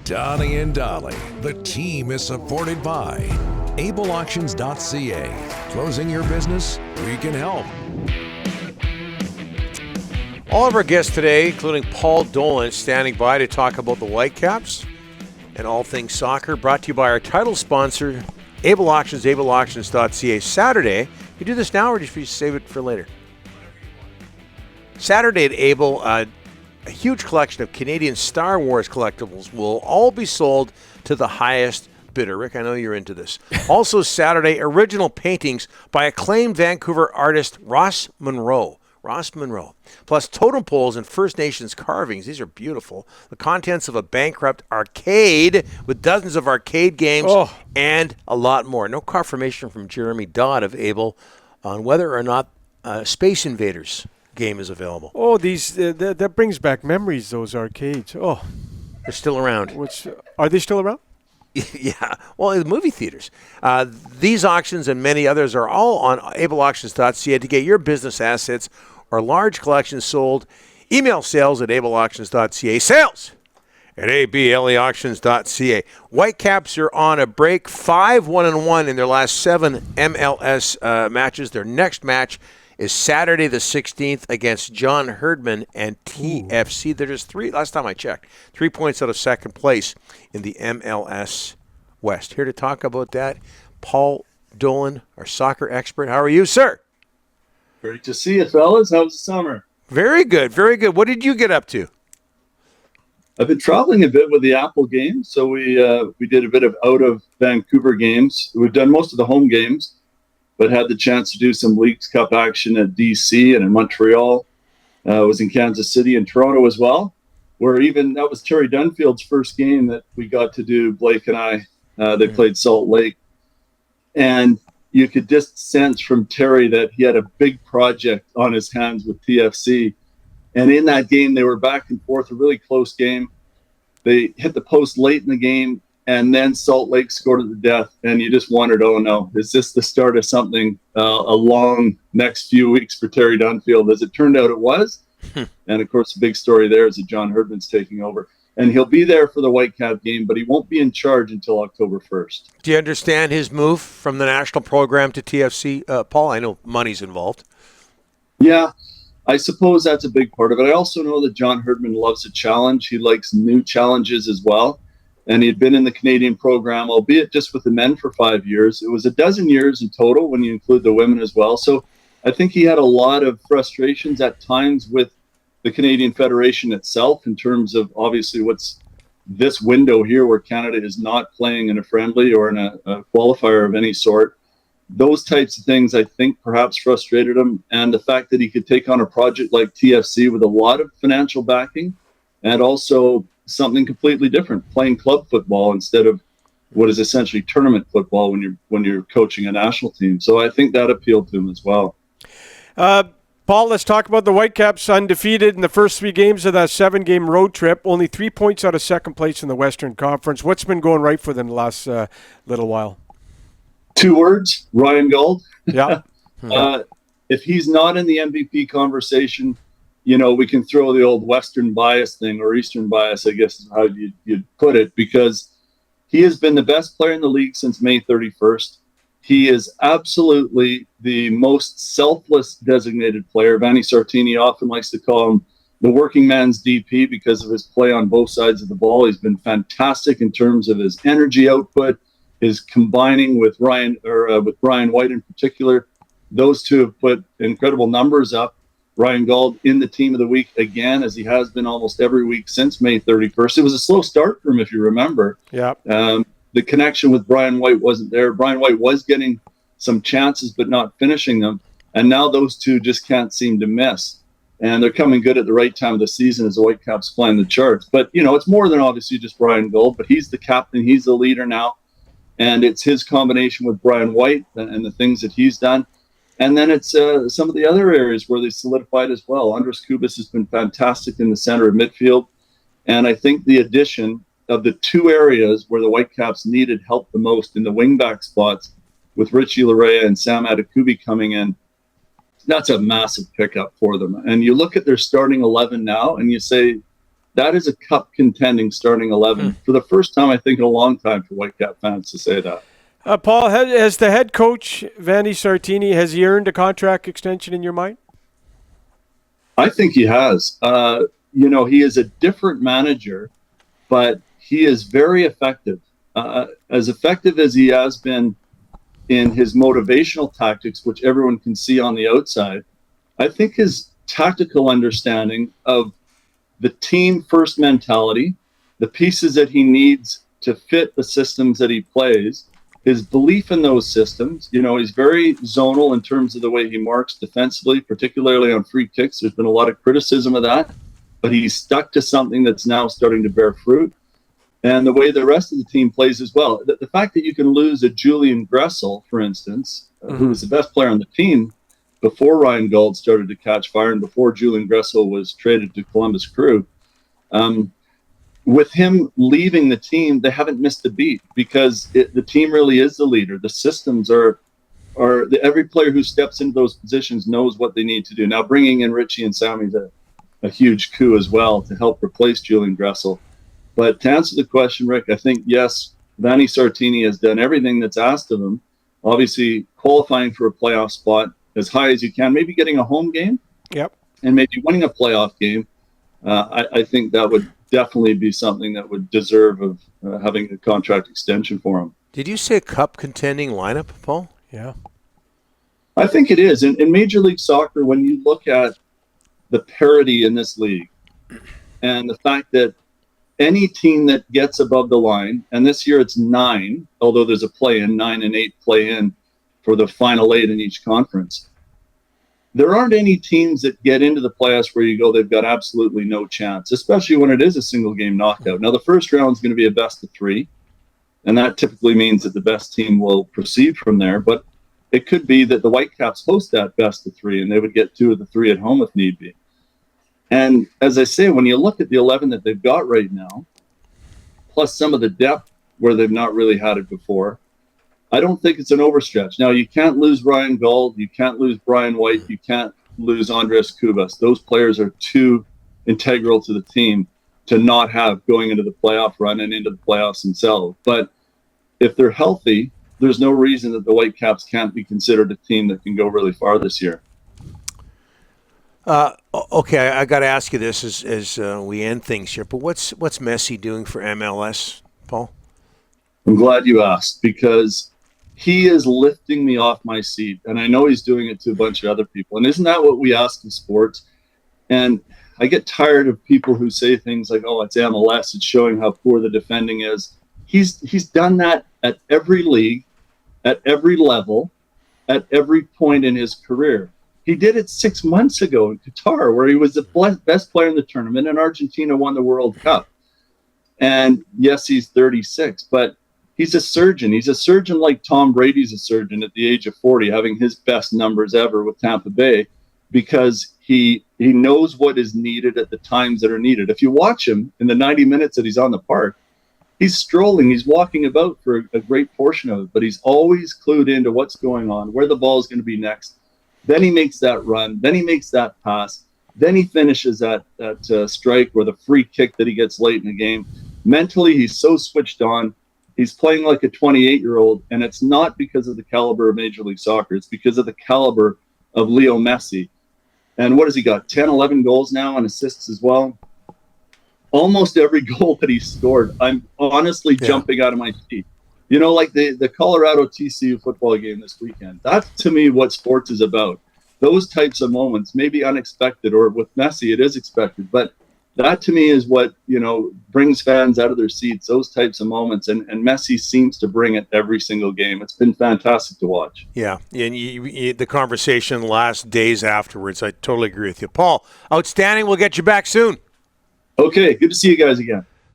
Donnie and Dolly. The team is supported by ableauctions.ca. Closing your business? We can help. All of our guests today, including Paul Dolan, standing by to talk about the Whitecaps and all things soccer, brought to you by our title sponsor, Able Auctions, ableauctions.ca. Saturday, you do this now or just save it for later? Saturday at Able, a huge collection of Canadian Star Wars collectibles will all be sold to the highest bidder. Rick, I know you're into this. Also Saturday, original paintings by acclaimed Vancouver artist Ross Munro. Plus totem poles and First Nations carvings. These are beautiful. The contents of a bankrupt arcade with dozens of arcade games and a lot more. No confirmation from Jeremy Dodd of Able on whether or not Space Invaders game is available. Oh, these that brings back memories, those arcades. Oh, they're still around. Are they still around? Yeah, well, in the movie theaters. These auctions and many others are all on ableauctions.ca to get your business assets or large collections sold. Email sales at ableauctions.ca. Sales at ableauctions.ca. Whitecaps are on a break, 5-1-1 in their last 7 MLS matches. Their next match is Saturday the 16th against John Herdman and TFC. They're just last time I checked, 3 points out of second place in the MLS West. Here to talk about that, Paul Dolan, our soccer expert. How are you, sir? Great to see you, fellas. How was the summer? Very good, very good. What did you get up to? I've been traveling a bit with the Apple games, so we did a bit of out of Vancouver games. We've done most of the home games, but had the chance to do some Leagues Cup action at DC and in Montreal. Was in Kansas City and Toronto as well, where that was Terry Dunfield's first game that we got to do, Blake and I. They played Salt Lake. And you could just sense from Terry that he had a big project on his hands with TFC. And in that game, they were back and forth, a really close game. They hit the post late in the game, and then Salt Lake scored at the death. And you just wondered, oh no, is this the start of something, a long next few weeks for Terry Dunfield? As it turned out, it was. And of course, the big story there is that John Herdman's taking over. And he'll be there for the Whitecap game, but he won't be in charge until October 1st. Do you understand his move from the national program to TFC? Paul, I know money's involved. Yeah, I suppose that's a big part of it. I also know that John Herdman loves a challenge. He likes new challenges as well. And he'd been in the Canadian program, albeit just with the men for 5 years. It was a dozen years in total when you include the women as well. So I think he had a lot of frustrations at times with the Canadian Federation itself in terms of obviously what's this window here where Canada is not playing in a friendly or in a qualifier of any sort. Those types of things, I think, perhaps frustrated him. And the fact that he could take on a project like TFC with a lot of financial backing and also something completely different, playing club football instead of what is essentially tournament football when you're coaching a national team. So I think that appealed to him as well. Paul, let's talk about the Whitecaps, undefeated in the first 3 games of that 7-game road trip. Only 3 points out of second place in the Western Conference. What's been going right for them the last little while? 2 words, Ryan Gauld. Yeah. If he's not in the MVP conversation, we can throw the old Western bias thing, or Eastern bias, I guess is how you'd put it, because he has been the best player in the league since May 31st. He is absolutely the most selfless designated player. Vanni Sartini often likes to call him the working man's DP because of his play on both sides of the ball. He's been fantastic in terms of his energy output, his combining with Brian White in particular. Those two have put incredible numbers up. Ryan Gauld in the team of the week again, as he has been almost every week since May 31st. It was a slow start for him, if you remember. Yeah. The connection with Brian White wasn't there. Brian White was getting some chances, but not finishing them. And now those two just can't seem to miss. And they're coming good at the right time of the season as the Whitecaps climb the charts. But, it's more than obviously just Brian Gauld, but he's the captain. He's the leader now. And it's his combination with Brian White and the things that he's done. And then it's some of the other areas where they solidified as well. Andres Kubas has been fantastic in the center of midfield. And I think the addition of the 2 areas where the Whitecaps needed help the most in the wingback spots, with Richie Larea and Sam Adekubi coming in, that's a massive pickup for them. And you look at their starting 11 now and you say, that is a cup contending starting 11 for the first time, I think, in a long time for Whitecap fans to say that. Paul, has the head coach, Vanni Sartini, has he earned a contract extension in your mind? I think he has. He is a different manager, but he is very effective. As effective as he has been in his motivational tactics, which everyone can see on the outside, I think his tactical understanding of the team first mentality, the pieces that he needs to fit the systems that he plays, his belief in those systems. He's very zonal in terms of the way he marks defensively, particularly on free kicks. There's been a lot of criticism of that, but he's stuck to something that's now starting to bear fruit. And the way the rest of the team plays as well. The fact that you can lose a Julian Gressel, for instance, who was the best player on the team before Ryan Gauld started to catch fire and before Julian Gressel was traded to Columbus Crew. With him leaving the team, they haven't missed a beat because the team really is the leader. The systems are every player who steps into those positions knows what they need to do. Now, bringing in Richie and Sammy is a huge coup as well to help replace Julian Gressel. But to answer the question, Rick, I think, yes, Vanni Sartini has done everything that's asked of him. Obviously, qualifying for a playoff spot as high as you can, maybe getting a home game, and maybe winning a playoff game. I think that would definitely be something that would deserve of having a contract extension for him. Did you say cup contending lineup, Paul? Yeah. I think it is. In Major League Soccer, when you look at the parity in this league and the fact that any team that gets above the line, and this year it's 9, although there's a play-in, 9 and 8 play-in for the final 8 in each conference. There aren't any teams that get into the playoffs where you go, they've got absolutely no chance, especially when it is a single game knockout. Now, the first round is going to be a best of 3, and that typically means that the best team will proceed from there. But it could be that the Whitecaps host that best of 3, and they would get 2 of the 3 at home if need be. And as I say, when you look at the 11 that they've got right now, plus some of the depth where they've not really had it before, I don't think it's an overstretch. Now, you can't lose Ryan Gauld, you can't lose Brian White, you can't lose Andres Cubas. Those players are too integral to the team to not have going into the playoff run and into the playoffs themselves. But if they're healthy, there's no reason that the Whitecaps can't be considered a team that can go really far this year. Okay, I got to ask you this as we end things here, but what's Messi doing for MLS, Paul? I'm glad you asked, because he is lifting me off my seat, and I know he's doing it to a bunch of other people. And isn't that what we ask in sports? And I get tired of people who say things like, oh, it's MLS, it's showing how poor the defending is. He's done that at every league, at every level, at every point in his career. He did it 6 months ago in Qatar, where he was the best player in the tournament, and Argentina won the World Cup. And yes, he's 36, but he's a surgeon. He's a surgeon like Tom Brady's a surgeon at the age of 40, having his best numbers ever with Tampa Bay, because he knows what is needed at the times that are needed. If you watch him in the 90 minutes that he's on the park, he's strolling, he's walking about for a great portion of it, but he's always clued into what's going on, where the ball is going to be next. Then he makes that run, then he makes that pass, then he finishes that strike or the free kick that he gets late in the game. Mentally, he's so switched on. He's playing like a 28-year-old, and it's not because of the caliber of Major League Soccer. It's because of the caliber of Leo Messi. And what has he got? 10, 11 goals now and assists as well. Almost every goal that he scored, I'm honestly jumping out of my seat. You know, like the Colorado TCU football game this weekend. That's, to me, what sports is about. Those types of moments, maybe unexpected, or with Messi, it is expected. But that, to me, is what, brings fans out of their seats, those types of moments. And Messi seems to bring it every single game. It's been fantastic to watch. Yeah, and the conversation last days afterwards, I totally agree with you. Paul, outstanding. We'll get you back soon. Okay, good to see you guys again.